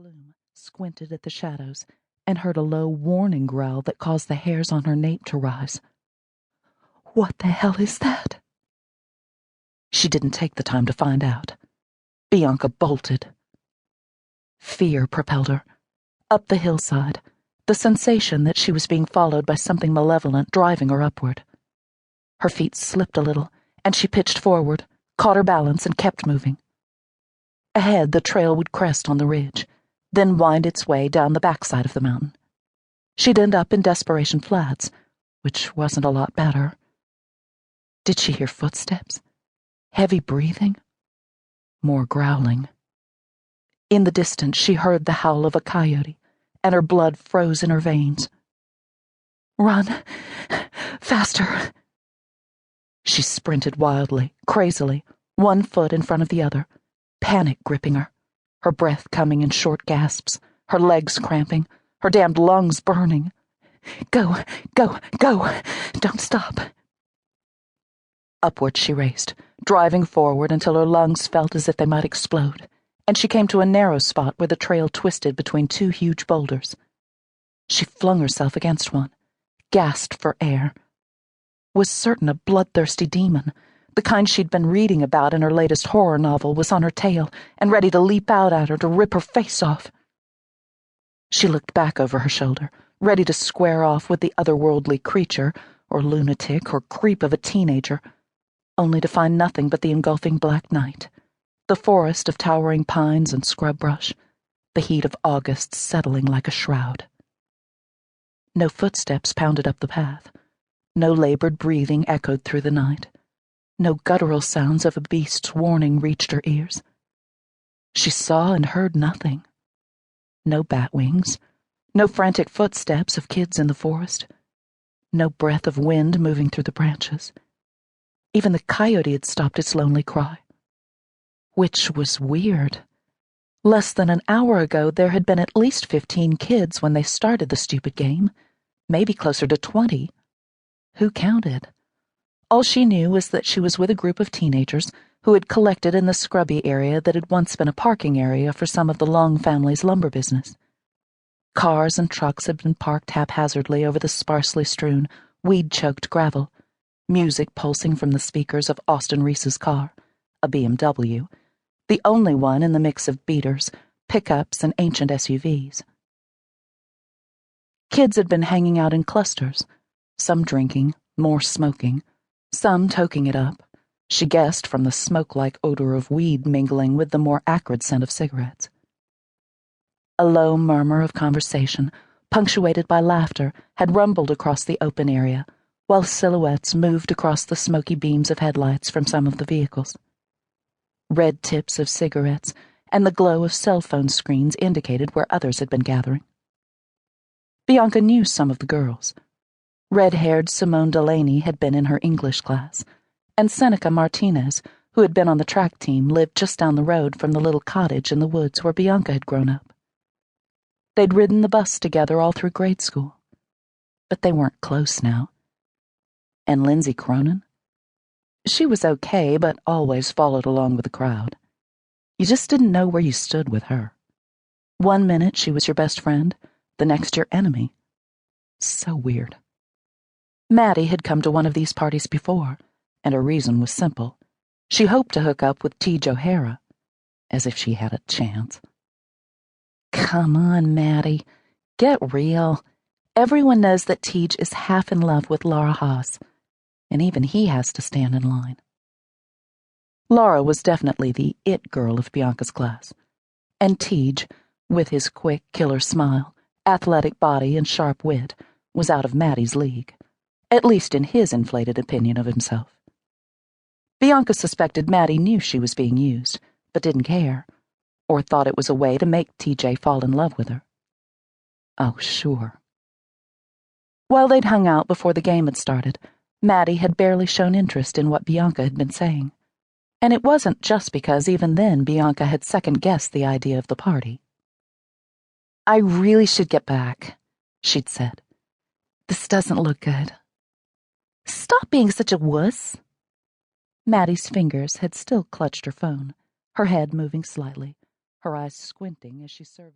gloom, squinted at the shadows, and heard a low warning growl that caused the hairs on her nape to rise. What the hell is that? She didn't take the time to find out. Bianca bolted. Fear propelled her. Up the hillside, the sensation that she was being followed by something malevolent driving her upward. Her feet slipped a little, and she pitched forward, caught her balance, and kept moving. Ahead, the trail would crest on the ridge, then wind its way down the backside of the mountain. She'd end up in Desperation Flats, which wasn't a lot better. Did she hear footsteps? Heavy breathing? More growling. In the distance, she heard the howl of a coyote, and her blood froze in her veins. Run! Faster! She sprinted wildly, crazily, one foot in front of the other, panic gripping her, her breath coming in short gasps, her legs cramping, her damned lungs burning. Go, go, go! Don't stop! Upward she raced, driving forward until her lungs felt as if they might explode, and she came to a narrow spot where the trail twisted between two huge boulders. She flung herself against one, gasped for air. Was certain a bloodthirsty demon, the kind she'd been reading about in her latest horror novel, was on her tail and ready to leap out at her to rip her face off. She looked back over her shoulder, ready to square off with the otherworldly creature, or lunatic, or creep of a teenager, only to find nothing but the engulfing black night, the forest of towering pines and scrub brush, the heat of August settling like a shroud. No footsteps pounded up the path. No labored breathing echoed through the night. No guttural sounds of a beast's warning reached her ears. She saw and heard nothing. No bat wings, no frantic footsteps of kids in the forest, no breath of wind moving through the branches. Even the coyote had stopped its lonely cry. Which was weird. Less than an hour ago, there had been at least 15 kids when they started the stupid game, maybe closer to 20. Who counted? All she knew was that she was with a group of teenagers who had collected in the scrubby area that had once been a parking area for some of the Long family's lumber business. Cars and trucks had been parked haphazardly over the sparsely strewn, weed-choked gravel, music pulsing from the speakers of Austin Reese's car, a BMW, the only one in the mix of beaters, pickups, and ancient SUVs. Kids had been hanging out in clusters, some drinking, more smoking, some toking it up, she guessed from the smoke-like odor of weed mingling with the more acrid scent of cigarettes. A low murmur of conversation, punctuated by laughter, had rumbled across the open area, while silhouettes moved across the smoky beams of headlights from some of the vehicles. Red tips of cigarettes and the glow of cell phone screens indicated where others had been gathering. Bianca knew some of the girls. Red-haired Simone Delaney had been in her English class, and Seneca Martinez, who had been on the track team, lived just down the road from the little cottage in the woods where Bianca had grown up. They'd ridden the bus together all through grade school, but they weren't close now. And Lindsay Cronin? She was okay, but always followed along with the crowd. You just didn't know where you stood with her. One minute she was your best friend, the next your enemy. So weird. Maddie had come to one of these parties before, and her reason was simple. She hoped to hook up with T. O'Hara, as if she had a chance. Come on, Maddie. Get real. Everyone knows that Tej is half in love with Laura Haas, and even he has to stand in line. Laura was definitely the it girl of Bianca's class, and Tej, with his quick, killer smile, athletic body, and sharp wit, was out of Maddie's league, at least in his inflated opinion of himself. Bianca suspected Maddie knew she was being used, but didn't care, or thought it was a way to make TJ fall in love with her. Oh, sure. While they'd hung out before the game had started, Maddie had barely shown interest in what Bianca had been saying, and it wasn't just because even then Bianca had second-guessed the idea of the party. I really should get back, she'd said. This doesn't look good. Stop being such a wuss. Maddie's fingers had still clutched her phone, her head moving slightly, her eyes squinting as she surveyed.